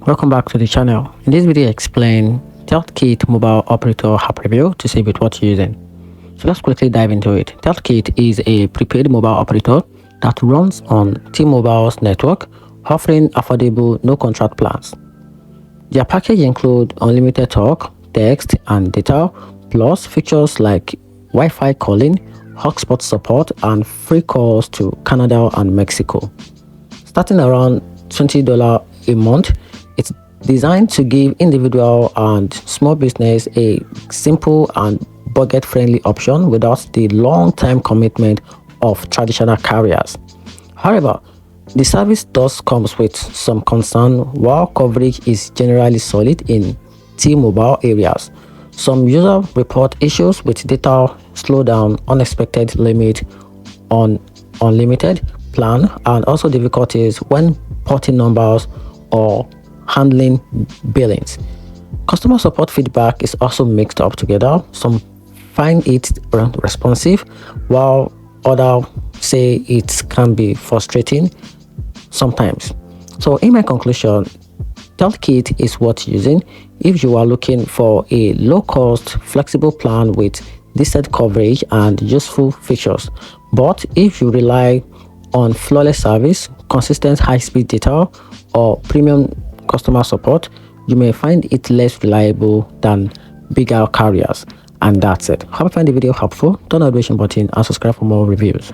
Welcome back to the channel. In this video I explain Teltik Mobile Operator app review to see with what you're using. So let's quickly dive into it. Teltik is a prepaid mobile operator that runs on T-Mobile's network, offering affordable no-contract plans. Their package includes unlimited talk, text, and data, plus features like Wi-Fi calling, hotspot support, and free calls to Canada and Mexico. Starting around $20 a month, it's designed to give individual and small business a simple and budget-friendly option without the long-term commitment of traditional carriers. However, the service does come with some concern. While coverage is generally solid in T-Mobile areas, some users report issues with data slowdown, unexpected limit on unlimited plan, and also difficulties when porting numbers or handling billings. Customer support feedback is also mixed up together. Some find it responsive, while others say it can be frustrating sometimes. So in my conclusion, Teltik is worth using if you are looking for a low-cost, flexible plan with decent coverage and useful features. But if you rely on flawless service, consistent high-speed data, or premium customer support, you may find it less reliable than bigger carriers. And that's it. Hope you find the video helpful. Turn on the notification button and subscribe for more reviews.